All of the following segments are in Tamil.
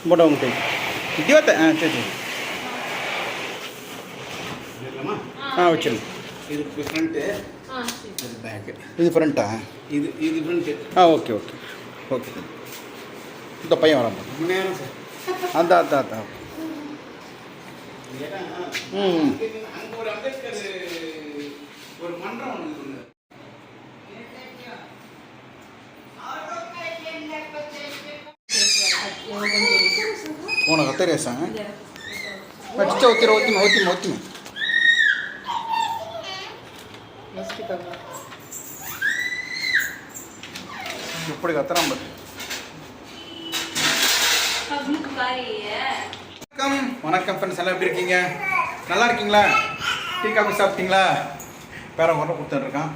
போட்டோ முட்டை இருபத்த சரி வச்சிருங்க. இது ஃப்ரண்ட்டு, இது பேக்கு. இது ஃப்ரண்ட்டா? இது ஃப்ரண்ட்டு. Okay okay okay. இந்த பையன் வரான் நேரம் சார். அந்த அங்கே ஒரு அம்பேத்கர் ஒரு மன்றம் ஒன்று இருக்கு. உனக்கு தெரியாசாங்க பச்சிச்சா ஓத்திமே எப்படி கத்துறான் பாரு. வணக்கம் ஃப்ரெண்ட்ஸ், எல்லாம் எப்படி இருக்கீங்க? நல்லா இருக்கீங்களா? டீ காஃபி சாப்பிட்டீங்களா? வேற கொண்டு கொடுத்துட்ருக்கான்.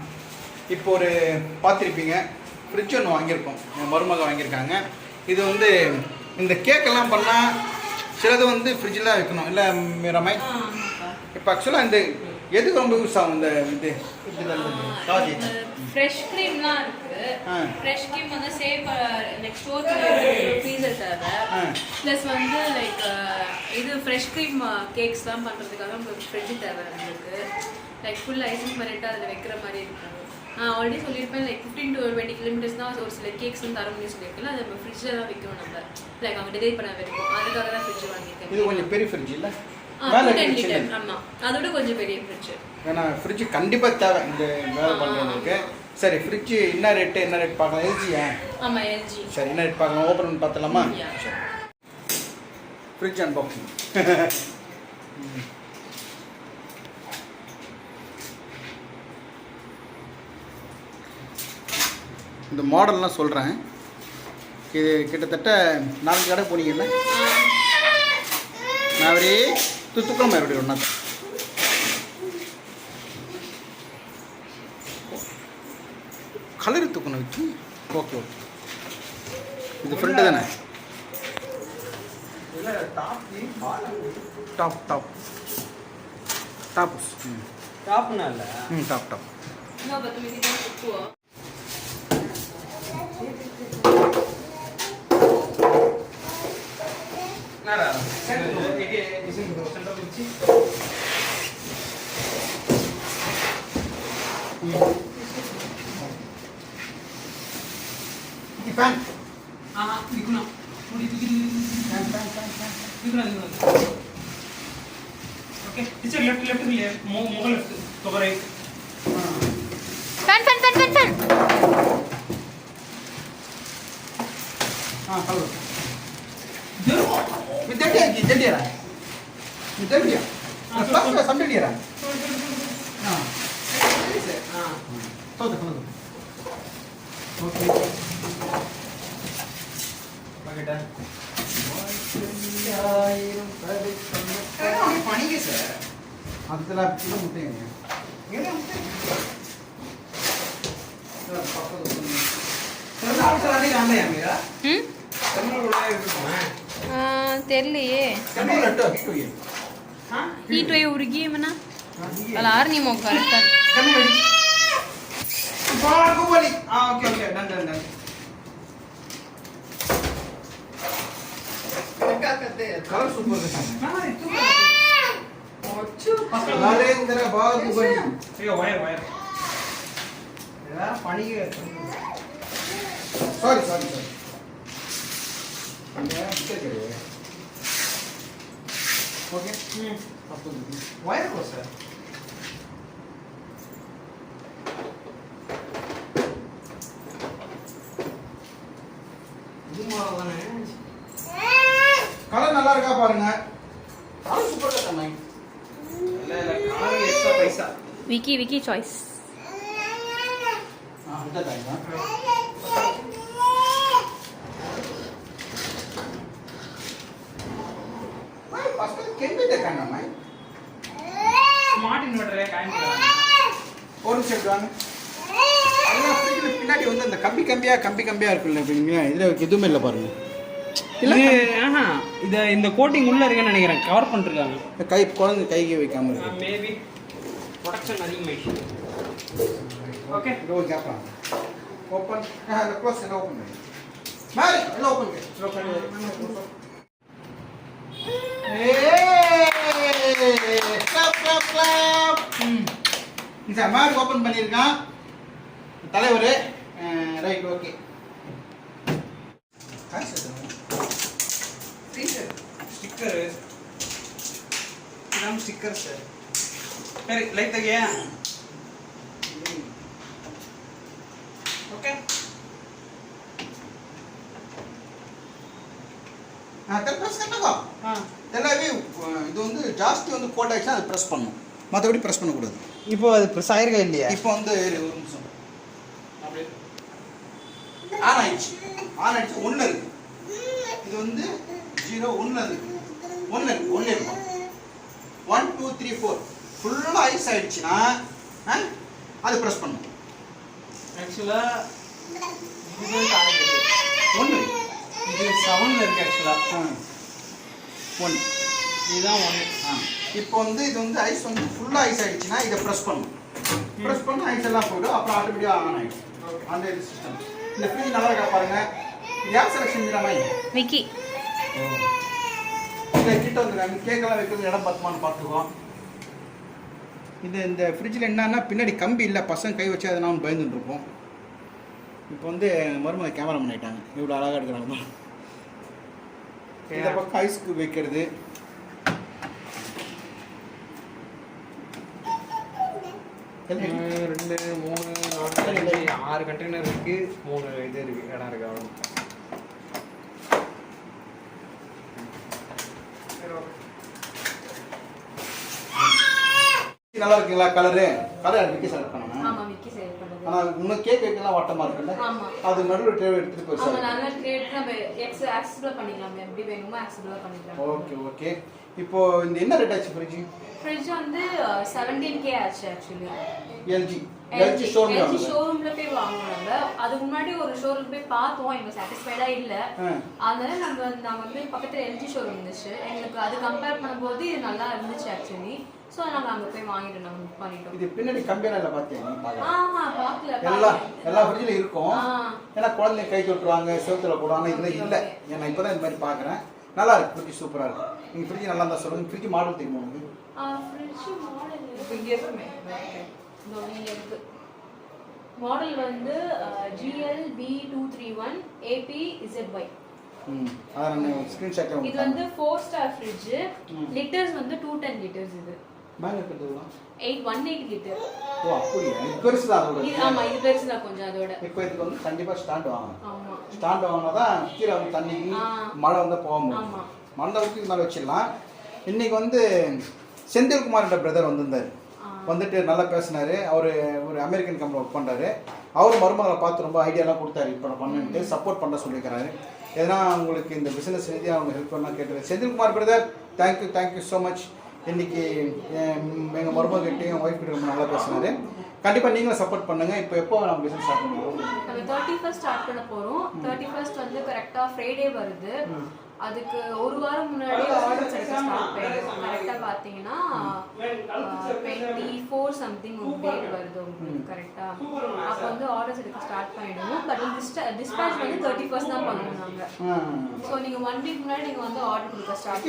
இப்போ ஒரு பார்த்துருப்பீங்க, ஃப்ரிட்ஜ் ஒன்று வாங்கியிருக்கோம், என் மருமக வாங்கியிருக்காங்க. இது வந்து இந்த கேக்கெல்லாம் பண்ணால் சிலது வந்து ஃப்ரிட்ஜில் வைக்கணும் இல்லை ரமை. இப்போ ஆக்சுவலாக இந்த எதுக்கு ரொம்ப யூஸ் ஆகும் இந்த இது ஃப்ரெஷ் க்ரீம்லாம் இருக்கு. ஃப்ரெஷ் க்ரீம் வந்து சேவ் லைக் ஸ்டோர் ஃப்ரீசர் தேவை. ப்ளஸ் வந்து லைக் இது ஃப்ரெஷ் க்ரீம் கேக்ஸ்லாம் பண்ணுறதுக்காக உங்களுக்கு ஃப்ரிட்ஜ் தேவை. உங்களுக்கு லைக் ஃபுல் ஐசிங் பண்ணிட்டு அதில் வைக்கிற மாதிரி இருக்கும். ஆல்ரெடி சொல்லியிருப்பேன், லைக் 15 to 20 கிலோமீட்டர்ஸ் தான் ஒரு சில கேக்ஸ் வந்து தர முடியும் சொல்லியிருக்கேன். அது நம்ம ஃப்ரிட்ஜில் தான் வைக்கணும். நம்ம லைக் அவங்க டெலிவரி பண்ண வரைக்கும் அதுக்காக தான் ஃப்ரிட்ஜ் வாங்கியிருக்கேன். இது கொஞ்சம் பெரிய ஃப்ரிட்ஜ் இல்லை? 10 லிட்டர். ஆமாம், அதோட கொஞ்சம் பெரிய ஃப்ரிட்ஜ். ஏன்னா ஃப்ரிட்ஜ் கண்டிப்பாக தேவை இந்த வேலை பண்ணுறதுக்கு. சரி, ஃப்ரிட்ஜ் என்ன ரேட் பார்க்கலாம்? எல்ஜியா? ஆமாம், எல்ஜி. சரி, என்ன ரேட் பார்க்கலாம்? ஓப்பன் பண்ணி பார்த்தலாமா? சரி, ஃப்ரிட்ஜ் அன்பாக்சிங். இந்த மாடல்லாம் சொல்கிறேன். இது கிட்டத்தட்ட 4 கடை போனீங்கல்ல? நான் அவரே துத்துக்குளம் மறுபடியும் ஒன்றா கலர் தூக்கணும் வச்சு. Okay okay. இது ஃப்ரெண்டு தானே? டாப் டாப் டாப் டாப்னா இல்லை. Top top. fan dikuna okay teacher left moga left to right fan hello jadiya plus somebody era okay Paketan. Funny ke sir? Ab tela pila mutte hai. Mera mutte. Sir papa to sir. Sir aap salani kaam hai mera? Terminal road hai kona? தெரியலையே. Terminal letto hit hoyi. Ha? Hit hoyi urgi mana? Ala arni mo karta. Terminal ready. Bar ko bali. Okay done. Colour super Narendra Baahubali wire यार पानी सॉरी ओके आपको वायर को सर கலர் நல்லா இருக்கா பாருங்க. கலர் சூப்பரா இருக்கா மை. இல்ல கலர் எக்ஸ்ட்ரா பைசா. விக்கி சாய்ஸ். அந்த டைமா. மை ஃபர்ஸ்ட் கேன் பி देखना மை. ஸ்மார்ட் இன்வெர்ட்டரே காமிக்கிறாங்க. ஒரு செட் வாங்க. அங்க பின்னாடி வந்து அந்த கம்பியா இருக்குல்ல பாத்தீங்களா? இதுல எதுவுமே இல்ல பாருங்க. இல்ல இது இந்த கோட்டிங் உள்ள இருக்குன்னு நினைக்கிறேன். கவர் பண்ணிருக்காங்க. கை குழந்தை கைக்கு வைக்காம இருக்கு. மேபி ப்ரொடக்ஷன் அதிகமாயிடுச்சு. ஓகே இதோ கேப்லாம் ஓபன் க்ளோஸ் எல்லாம் ஓபன் பண்ணு. மேரி எல்லாம் ஓபன் பண்ணு. இந்த மாதிரி ஓப்பன் பண்ணியிருக்கான் தலைவர். Right, okay. ஸ்டிக்கரு இதான் ஸ்டிக்கர் சார். சரி லைட் தகையா. ஓகே ப்ரெஸ் கட்டக்கோ. எல்லாமே இது வந்து ஜாஸ்தி வந்து கோட் ஆகிடுச்சுன்னா அது ப்ரெஸ் பண்ணணும், மற்றபடி ப்ரெஸ் பண்ணக்கூடாது. இப்போ அது ப்ரெஸ் ஆயிருக்கா இல்லையா? இப்போ வந்து ஒரு நிமிஷம் அப்படியே ஆன் ஆயிடுச்சு. ஆன் ஆயிடுச்சு. 1 இருக்கு. இது வந்து 0 1 இருக்கு. 1 இருக்கு. 1 இருக்கும். 1 2 3 4 ஃபுல்லாக ஐஸ் ஆயிடுச்சுன்னா அது ப்ரெஸ் பண்ணணும். ஆக்சுவலாக இது ஆயிருக்கு. 1 இது 7ல் இருக்கு ஆக்சுவலாக. 1 இதுதான் 1. இப்போ வந்து இது வந்து ஐஸ் வந்து ஃபுல்லாக ஐஸ் ஆயிடுச்சுன்னா இதை ப்ரெஸ் பண்ணணும். ப்ரெஸ் பண்ண ஐஸ் எல்லாம் போய்டும். அப்புறம் ஆட்டோமேட்டிக்காக ஆன் ஆயிடுச்சு. அந்த இது சிஸ்டம். இந்த ஃப்ரிட்ஜ் நல்லா இருக்கா பாருங்க. யார் செலக்ஷன் பண்ணாம விக்கி இல்லை கிட்ட வந்துருக்காங்க. கேக்கெல்லாம் வைக்கிறது இடம் பத்துமான்னு பார்த்துக்குவோம். இது இந்த ஃப்ரிட்ஜில் என்னன்னா பின்னாடி கம்பி இல்லை, பசங்க கை வச்சு அதை நான் பயந்துட்டு இருப்போம். இப்போ வந்து மருமக கேமரா பண்ணிட்டாங்க. இவ்வளோ அழகாக எடுக்கிறாங்க. இந்த பக்கம் ஐஸ்க்கு வைக்கிறது. ரெண்டு 3 4 5 6 கண்டெய்னர் இருக்கு. 3 இது இருக்கு, இடம் இருக்கு. அவ்வளோ நல்லா இருக்குங்களா? கலரு விக்கி செலக்ட் பண்ணணும். ஆமா விக்கி செலக்ட் பண்ணது. ஆனா இன்னும் கேக் வைக்கலாம் வட்டமா இருக்குல்ல. ஆமா. அது நடுவுல ட்ரே எடுத்துட்டு போய் ஆமா நல்ல ட்ரேட் நம்ம ஆக்சஸபிள் பண்ணிக்கலாம். எப்படி வேணுமோ ஆக்சஸபிள் பண்ணிக்கலாம். ஓகே. இப்போ இந்த என்ன ரேட் ஆச்சு ஃப்ரிட்ஜ் வந்து 17K ஆச்சு ஆக்சுவலி. LG ஷோரூம்ல போய் வாங்குனாங்க. அதுக்கு முன்னாடி ஒரு ஷோரூம் போய் பார்த்தோம். எங்களுக்கு சாட்டிஸ்ஃபைடா இல்ல. அதனால நாங்க வந்து பக்கத்துல LG ஷோரூம் இருந்துச்சு. எங்களுக்கு அது கம்பேர் பண்ணும்போது இது நல்லா இருந்துச்சு ஆக்சுவலி. சோ நாங்க அங்க போய் வாங்கிட்டு நாங்க புக் பண்ணிட்டோம். இது பின்னாடி கம்பியெல்லாம் இல்ல பாத்தீங்க? பார்க்கல. எல்லா ஃப்ரிட்ஜ்ல இருக்கும். ஏன்னா குழந்தைங்க கை தொட்டுருவாங்க, செவுத்துல போடுவாங்க. இதுல இல்ல. நான் இப்பதான் இந்த மாதிரி பாக்குறேன். நல்லா இருக்கு. ஃப்ரிட்ஜ் சூப்பரா இருக்கு. நீங்க ஃப்ரிட்ஜ் நல்லா இருந்தா சொல்லுங்க. ஃப்ரிட்ஜ் மாடல் தெரியுமா உங்களுக்கு? ஃப்ரிட்ஜ் மாடல் இங்க இருக்குமே. மாடல் வந்து GLB231 APZY. அத நான் ஸ்கிரீன்ஷாட்ல இது வந்து 4 ஸ்டார் ஃப்ரிட்ஜ். லிட்டர்ஸ் வந்து 210 லிட்டர்ஸ். இது மேல இருக்குதுல 180 லிட்டர். ஓ அப்படியே. இது பெருசு தான் அதோட. ஆமா இது பெருசு தான் கொஞ்சம் அதோட. இப்போ இதுக்கு வந்து கண்டிப்பா ஸ்டாண்ட் வாங்கணும். ஆமா. ஸ்டாண்ட் வாங்கினா தான் கீழ வந்து தண்ணி மழை வந்து போக முடியும். ஆமா. மண்டபத்துக்கு இது மேல வச்சிடலாம். இன்னைக்கு வந்து செந்தில்குமார் பிரதர் வந்திருந்தாரு. வந்துட்டு நல்லா பேசினாரு. அவர் ஒரு அமெரிக்கன் கம்பெனி ஒர்க் பண்ணுறாரு. அவர் மருமகளை பார்த்து ரொம்ப ஐடியாலாம் கொடுத்தாரு. இப்போ பண்ணிட்டு சப்போர்ட் பண்ண சொல்லியிருக்கிறாரு. எதனா உங்களுக்கு இந்த பிஸ்னஸ் ரீதியாக அவங்க ஹெல்ப் பண்ணால் கேட்டுருக்கேன். Senthilkumar brother thank you so much. இன்னைக்கு எங்கள் மருமகிட்டையும் என் ஒய்ஃப் கிட்ட ரொம்ப நல்லா பேசினாரு. கண்டிப்பாக நீங்களும் சப்போர்ட் பண்ணுங்கள். இப்போ எப்போ நம்ம பிஸ்னஸ் ஸ்டார்ட் பண்ணுவோம்? நம்ம 31 ஸ்டார்ட் பண்ண போகிறோம். 31 வந்து கரெக்டாக ஃப்ரைடே வருது. அதுக்கு ஒரு வாரம் முன்னாடி ஆர்டர்ஸ் எடுக்க ஸ்டார்ட் பண்ணிடுவோம். கரெக்டாக பார்த்தீங்கன்னா 24 சம்திங் ஒரு டேட் வருது உங்களுக்கு கரெக்டாக. அப்போ வந்து ஆர்டர்ஸ் எடுக்க ஸ்டார்ட் பண்ணிடுவோம். பட் டிஸ்பேச் வந்து 31 தான் பண்ணுவோம் நாங்கள். ஸோ நீங்கள் 1 வீக் முன்னாடி நீங்கள் வந்து ஆர்டர் கொடுக்க ஸ்டார்ட்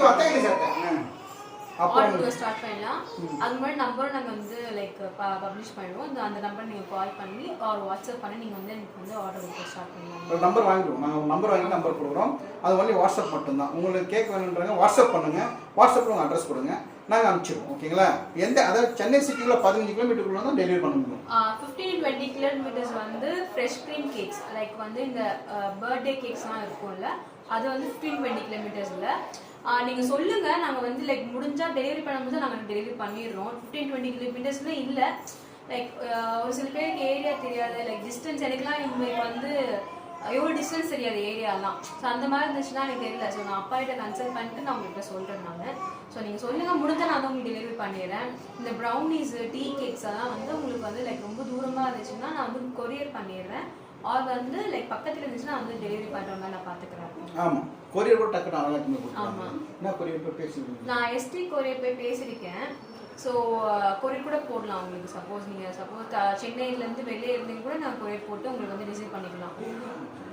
பண்ணலாம். அது மாதிரி நம்பரும் நாங்கள் வந்து லைக் பப்ளிஷ் பண்ணிடுவோம். அந்த நம்பர் நீங்கள் கால் பண்ணி ஒரு வாட்ஸ்அப் பண்ணி நீங்கள் வந்து எனக்கு வந்து ஆர்டர் கொடுக்க ஸ்டார்ட் பண்ணலாம். ஒரு நம்பர் வாங்கிடுவோம். நாங்கள் நம்பர் வாங்கி நம்பர் கொடுக்குறோம். அது ஒன்லி வாட்ஸ்அப் மட்டும்தான். உங்களுக்கு கேக் வேணுன்றாங்க வாட்ஸ்அப் பண்ணுங்கள். வாட்ஸ்அப்பில் உங்கள் அட்ரஸ் கொடுங்க, நாங்கள் அனுப்பிச்சிடுவோம். ஓகேங்களா? அதாவது சென்னை சிட்டியில் 15 கிலோமீட்டருக்குள்ள தான் டெலிவரி பண்ண முடியும். 15-20 கிலோமீட்டர்ஸ் வந்து ஃப்ரெஷ் க்ரீம் கேக்ஸ் லைக் வந்து இந்த பர்த்டே கேக்ஸ்லாம் இருக்கும்ல, அது வந்து 15-20 கிலோமீட்டர்ஸில் நீங்கள் சொல்லுங்கள். நாங்கள் வந்து லைக் முடிஞ்சால் டெலிவரி பண்ணும்போது நாங்கள் டெலிவரி பண்ணிடுறோம். 15-20 கிலோமீட்டர்ஸில் இல்லை. லைக் ஒரு சில பேருக்கு ஏரியா தெரியாது. லைக் டிஸ்டன்ஸ் எனக்குலாம் இப்போ வந்து எவ்வளோ டிஸ்டன்ஸ் தெரியாது ஏரியாலாம். ஸோ அந்த மாதிரி இருந்துச்சுன்னா எனக்கு தெரியல. ஸோ நான் அப்பாகிட்ட கன்சல்ட் பண்ணிட்டு நான் உங்கள்கிட்ட சொல்கிறேன். நான் ஸோ நீங்கள் சொல்லுங்கள், முடிஞ்சால் நான் தான் உங்களுக்கு டெலிவரி பண்ணிடுறேன். இந்த ப்ரௌனீஸ் டீ கேக்ஸ் எல்லாம் வந்து உங்களுக்கு வந்து லைக் ரொம்ப தூரமாக இருந்துச்சுன்னா நான் வந்து கொரியர் பண்ணிடுறேன். ஆர் வந்து லைக் பக்கத்தில் இருந்துச்சுன்னா வந்து டெலிவரி பண்ணுற மாதிரி நான் பார்த்துக்கிறேன். ஆமாம், கொரியர் கூட டக்குனு அழகாக கொடுத்துருவாங்க. ஆமாம், என்ன கொரியர் போய் பேசிருக்கீங்க? நான் எஸ்டி கொரியர் போய் பேசியிருக்கேன். ஸோ கொரியர் கூட போடலாம் உங்களுக்கு. சப்போஸ் நீங்கள் சென்னையிலேருந்து வெளியே இருந்தீங்க கூட நான் கொரியர் போட்டு உங்களுக்கு வந்து ரிசீவ் பண்ணிக்கலாம்.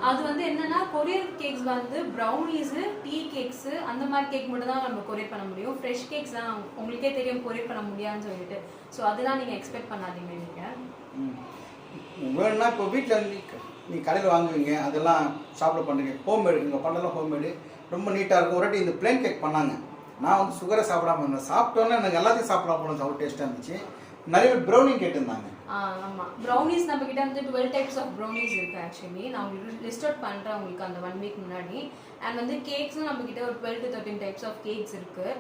அது வந்து என்னன்னா கொரியர் கேக்ஸ் வந்து ப்ரௌனீஸு, டீ கேக்ஸு அந்த மாதிரி கேக் மட்டும் தான் நம்ம கொரியர் பண்ண முடியும். ஃப்ரெஷ் கேக்ஸ் தான் உங்களுக்கே தெரியும் கொரியர் பண்ண முடியாதுன்னு சொல்லிட்டு. ஸோ அதெல்லாம் நீங்கள் எக்ஸ்பெக்ட் பண்ணாதீங்க. நீங்கள் வேணும்னா இப்போ வீட்டில் வந்து நீ கடையில் வாங்குவீங்க, அதெல்லாம் ஷாப்பில் பண்ணுறீங்க. ஹோம்மேடு இங்கே பண்ணலாம், ஹோம்மேடு ரொம்ப நீட்டாக இருக்கும். ஒரு வாட்டி இந்த பிளேன் கேக் பண்ணாங்க. நான் வந்து சுகரை சாப்பிடாம இருந்தேன். சாப்பிட்டோன்னே எனக்கு எல்லாத்தையும் சாப்பிடலாம் போகணும், அவ்வளோ டேஸ்ட்டாக இருந்துச்சு. நிறைய பேர் ப்ரௌனி கேட்டிருந்தாங்க. ஆமாம், ப்ரௌனிஸ் நம்ம கிட்ட வந்து 12 டைப்ஸ் ஆஃப் ப்ரௌனிஸ் இருக்குது. ஆக்சுவலி நான் உங்களுக்கு லிஸ்ட் அவுட் பண்ணுறேன் உங்களுக்கு அந்த 1 வீக் முன்னாடி. அண்ட் வந்து கேக்ஸும் நம்ம கிட்ட ஒரு 12 to 13 டைப்ஸ் ஆஃப் கேக்ஸ் இருக்குது.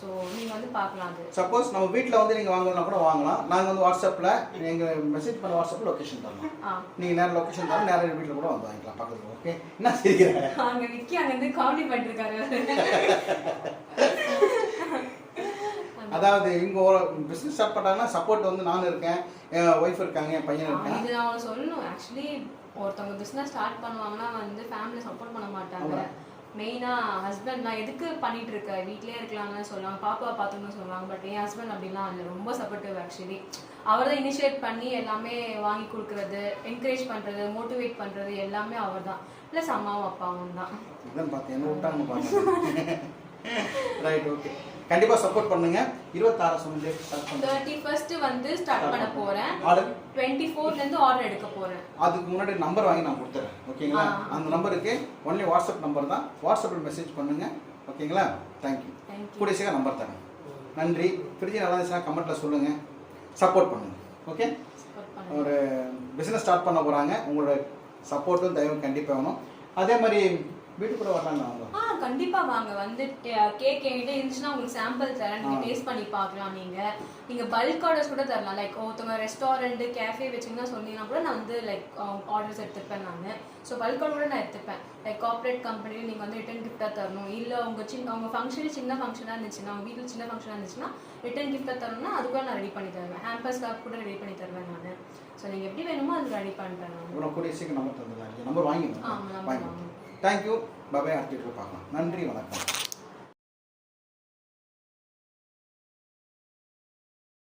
ஸோ நீங்கள் வந்து பார்க்கலாம். அது சப்போஸ் நம்ம வீட்டில் வந்து நீங்கள் வாங்கலாம் கூட வாங்கலாம். நாங்கள் வந்து வாட்ஸ்அப்பில் நீங்கள் மெசேஜ் பண்ண வாட்ஸ்அப்பில் லொக்கேஷன் தரலாம். நீங்கள் நேரம் லொக்கேஷன் தரலாம், நேரம் வீட்டில் கூட வந்து வாங்கிக்கலாம் பக்கத்தில். ஓகே, என்ன செய்கிறேன் அங்கே விக்கி அங்கேருந்து காமெடி பண்ணிருக்காரு. அதாவது இவங்க ஒரு பிஸ்னஸ் ஸ்டார்ட் பண்ணாங்கன்னா சப்போர்ட் வந்து நான் இருக்கேன், என் ஒய்ஃப் இருக்காங்க, என் பையன் இருக்காங்க. இது நான் அவனை சொல்லணும். ஆக்சுவலி ஒருத்தவங்க பிஸ்னஸ் ஸ்டார்ட் பண்ணுவாங்கன்னா வந்து ஃபேமிலி சப்போர்ட் பண்ண மாட்டாங்க. மெயினாக ஹஸ்பண்ட் நான் எதுக்கு பண்ணிட்டு இருக்கேன், வீட்லேயே இருக்கலாம்னு சொல்லுவாங்க, பாப்பா பார்த்துக்கணும்னு சொல்லுவாங்க. பட் என் ஹஸ்பண்ட் அப்படின்னா அதில் ரொம்ப சப்போர்ட்டிவ். ஆக்சுவலி அவர் தான் இனிஷியேட் பண்ணி எல்லாமே வாங்கி கொடுக்குறது, என்கரேஜ் பண்ணுறது, மோட்டிவேட் பண்ணுறது எல்லாமே அவர் தான். ப்ளஸ் அம்மாவும் அப்பாவும் தான். இதான் பார்த்தேன், என்ன விட்டாங்க பாருங்க. ரைட், ஓகே, கண்டிப்பாக சப்போர்ட் பண்ணுங்க. 26 சொன்னது ஸ்டார்ட் பண்ணுங்க. 31st வந்து ஸ்டார்ட் பண்ண போறேன். ஆர்டர் 24ல இருந்து ஆர்டர் எடுக்க போறேன். அதுக்கு முன்னாடி நம்பர் வாங்கி நான் கொடுத்துறேன். ஓகேங்களா? அந்த நம்பருக்கு ஒன்லி வாட்ஸ்அப் நம்பர் தான். வாட்ஸ்அப்பில் மெசேஜ் பண்ணுங்க. ஓகேங்களா? தேங்க்யூ. கூடிய சீக்கிரம் நம்பர் தரேன். நன்றி. ஃப்ரிட்ஜ் நல்லா இருந்துச்சுன்னா கமெண்ட்டில் சொல்லுங்கள், சப்போர்ட் பண்ணுங்க. ஓகே, ஒரு பிஸ்னஸ் ஸ்டார்ட் பண்ண போகிறாங்க, உங்களோட சப்போர்ட்டும் தயவு கண்டிப்பாக வேணும். அதே மாதிரி வீட்டு கூட வரலாம்னா அவங்க கண்டிப்பா வாங்க. வந்து கேக் என்கிட்ட இருந்துச்சுன்னா உங்களுக்கு சாம்பிள் தரேன், நீங்க டேஸ்ட் பண்ணி பார்க்கலாம். நீங்க பல்க் ஆர்டர்ஸ் கூட தரலாம். லைக் ஒருத்தவங்க ரெஸ்டாரண்ட், கேஃபே வச்சிங்கன்னா சொன்னீங்கன்னா கூட நான் வந்து லைக் ஆர்டர்ஸ் எடுத்துப்பேன் நான். ஸோ பல்க் ஆர்டர் கூட நான் எடுத்துப்பேன். லைக் கார்பரேட் கம்பெனியில் நீங்கள் வந்து ரிட்டன் கிஃப்டாக தரணும், இல்லை அவங்க ஃபங்க்ஷன் சின்ன ஃபங்க்ஷனாக இருந்துச்சுன்னா, அவங்க வீட்டில் சின்ன ஃபங்க்ஷனாக இருந்துச்சுன்னா ரிட்டன் கிஃப்டாக தரணும்னா அது கூட நான் ரெடி பண்ணி தருவேன். ஹேம்பர்ஸ் கார்டு கூட ரெடி பண்ணி தருவேன் நான். ஸோ நீங்கள் எப்படி வேணுமோ அது ரெடி பண்ணிட்டேன் நான். கூடிய சீக்கிரம் நம்பர் தந்துடலாம். நம்பர் வாங்கிடுவேன். தேங்க்யூ. பாய், அடுத்த வீட்டில் பார்க்கலாம். நன்றி, வணக்கம்.